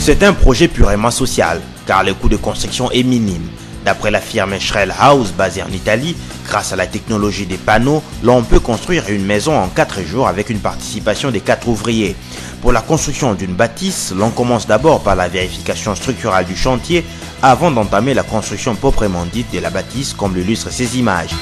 C'est un projet purement social, car le coût de construction est minime. D'après la firme Shrell House basée en Italie, grâce à la technologie des panneaux, l'on peut construire une maison en 4 jours avec une participation des 4 ouvriers. Pour la construction d'une bâtisse, l'on commence d'abord par la vérification structurale du chantier avant d'entamer la construction proprement dite de la bâtisse, comme l'illustrent ces images.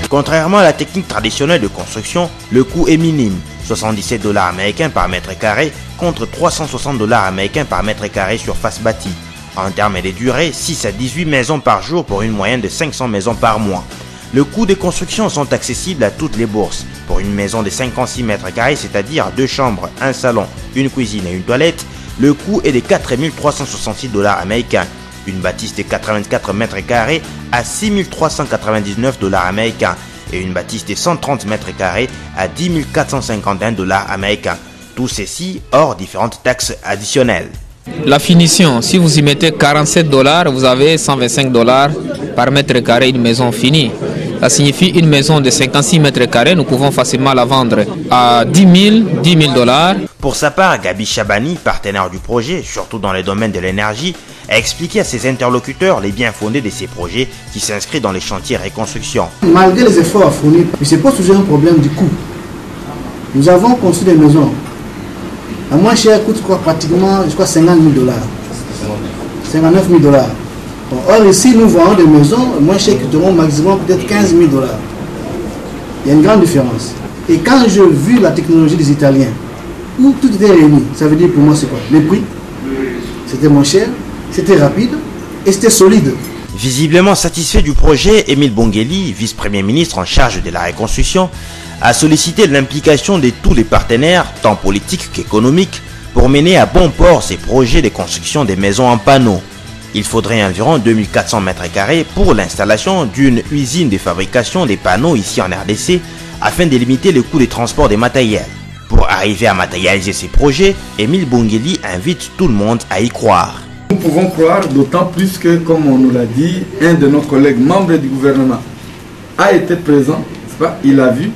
Contrairement à la technique traditionnelle de construction, le coût est minime, 77 $ américains par mètre carré contre 360 $ américains par mètre carré surface bâtie. En termes de durée, 6 à 18 maisons par jour pour une moyenne de 500 maisons par mois. Le coût des constructions sont accessibles à toutes les bourses. Pour une maison de 56 mètres carrés, c'est-à-dire 2 chambres, un salon, une cuisine et une toilette, le coût est de 4 366 $ américains. Une bâtisse de 84 mètres carrés à 6 399 $ américains et une bâtisse de 130 mètres carrés à 10 451 $ américains. Tout ceci hors différentes taxes additionnelles. La finition, si vous y mettez 47 $, vous avez 125 $ par mètre carré une maison finie. Ça signifie une maison de 56 mètres carrés, nous pouvons facilement la vendre à 10 000 $. Pour sa part, Gabi Chabani, partenaire du projet, surtout dans le domaine de l'énergie, a expliqué à ses interlocuteurs les biens fondés de ces projets qui s'inscrivent dans les chantiers reconstruction. Malgré les efforts fournis, il se pose toujours un problème du coût. Nous avons construit des maisons. La moins chère coûte pratiquement 50 000 $. 59 000 $. Bon, or ici, nous voyons des maisons moins chères qui coûteront maximum peut-être 15 000 $. Il y a une grande différence. Et quand j'ai vu la technologie des Italiens, où tout était réuni, ça veut dire pour moi c'est quoi? Les prix, c'était moins cher, c'était rapide et c'était solide. Visiblement satisfait du projet, Émile Bongeli, vice-premier ministre en charge de la reconstruction, a sollicité l'implication de tous les partenaires, tant politiques qu'économiques, pour mener à bon port ces projets de construction des maisons en panneaux. Il faudrait environ 2400 mètres carrés pour l'installation d'une usine de fabrication des panneaux ici en RDC afin de limiter le coût des transports des matériels. Pour arriver à matérialiser ces projets, Émile Bongeli invite tout le monde à y croire. Nous pouvons croire d'autant plus que, comme on nous l'a dit, un de nos collègues membres du gouvernement a été présent, n'est-ce pas? Il a vu.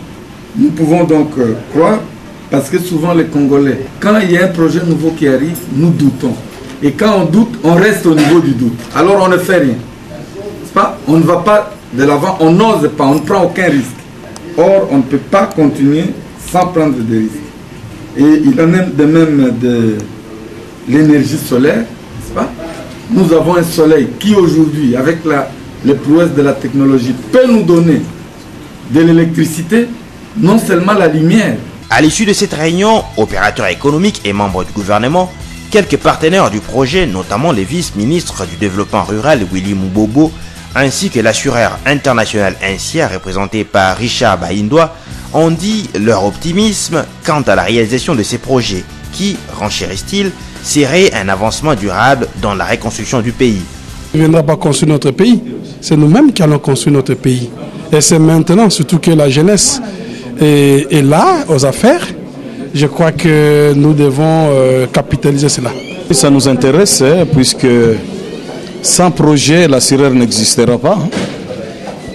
Nous pouvons donc croire parce que souvent les Congolais, quand il y a un projet nouveau qui arrive, nous doutons. Et quand on doute, on reste au niveau du doute. Alors on ne fait rien. N'est-ce pas? On ne va pas de l'avant, on n'ose pas, on ne prend aucun risque. Or, on ne peut pas continuer sans prendre des risques. Et il en est de même de l'énergie solaire, n'est-ce pas? Nous avons un soleil qui aujourd'hui, avec les prouesses de la technologie, peut nous donner de l'électricité, non seulement la lumière. À l'issue de cette réunion, opérateurs économiques et membres du gouvernement, quelques partenaires du projet, notamment les vice-ministres du développement rural Willy Moubobo, ainsi que l'assureur international INSIA représenté par Richard Bahindwa, ont dit leur optimisme quant à la réalisation de ces projets qui, renchérissent-ils, serait un avancement durable dans la reconstruction du pays. On ne viendra pas construire notre pays, c'est nous-mêmes qui allons construire notre pays. Et c'est maintenant, surtout que la jeunesse est là, aux affaires, je crois que nous devons capitaliser cela. Ça nous intéresse puisque sans projet, la SIRER n'existera pas.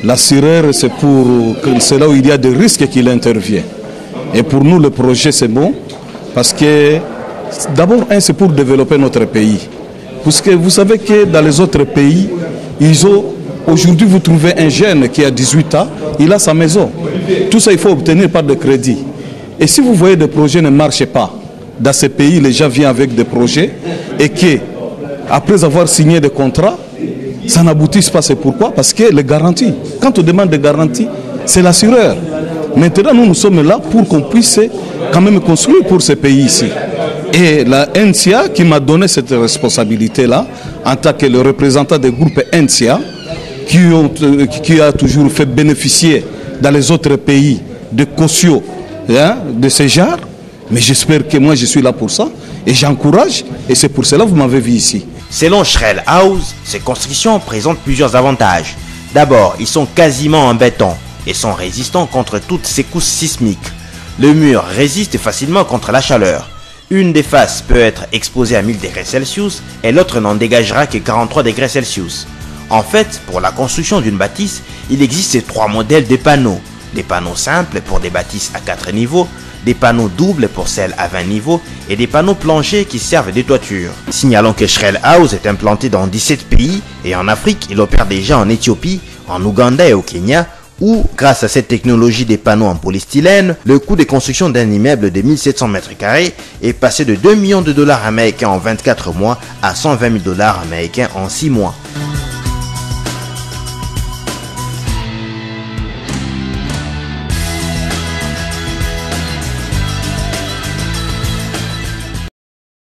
La SIRER, c'est là où il y a des risques qu'il intervient. Et pour nous, le projet, c'est bon parce que d'abord, c'est pour développer notre pays. Parce que vous savez que dans les autres pays, aujourd'hui, vous trouvez un jeune qui a 18 ans, il a sa maison. Tout ça, il faut obtenir par des crédits. Et si vous voyez des projets ne marchent pas, dans ces pays, les gens viennent avec des projets et que après avoir signé des contrats, ça n'aboutisse pas. C'est pourquoi? Parce que les garanties, quand on demande des garanties, c'est l'assureur. Maintenant, nous sommes là pour qu'on puisse quand même construire pour ce pays ici. Et la NCA qui m'a donné cette responsabilité-là, en tant que le représentant des groupes NCA, qui a toujours fait bénéficier dans les autres pays de caution de ce genre. Mais j'espère que moi je suis là pour ça et j'encourage, et c'est pour cela que vous m'avez vu ici. Selon Schrell House, ces constructions présentent plusieurs avantages. D'abord, ils sont quasiment en béton et sont résistants contre toutes secousses sismiques. Le mur résiste facilement contre la chaleur. Une des faces peut être exposée à 1000 degrés Celsius et l'autre n'en dégagera que 43 degrés Celsius. En fait, pour la construction d'une bâtisse, il existe 3 modèles de panneaux. Des panneaux simples pour des bâtisses à 4 niveaux, des panneaux doubles pour celles à 20 niveaux et des panneaux planchers qui servent de toiture. Signalons que Schrell House est implanté dans 17 pays et en Afrique, il opère déjà en Éthiopie, en Ouganda et au Kenya, où, grâce à cette technologie des panneaux en polystyrène, le coût de construction d'un immeuble de 1700 m² est passé de 2 millions de dollars américains en 24 mois à 120 000 dollars américains en 6 mois.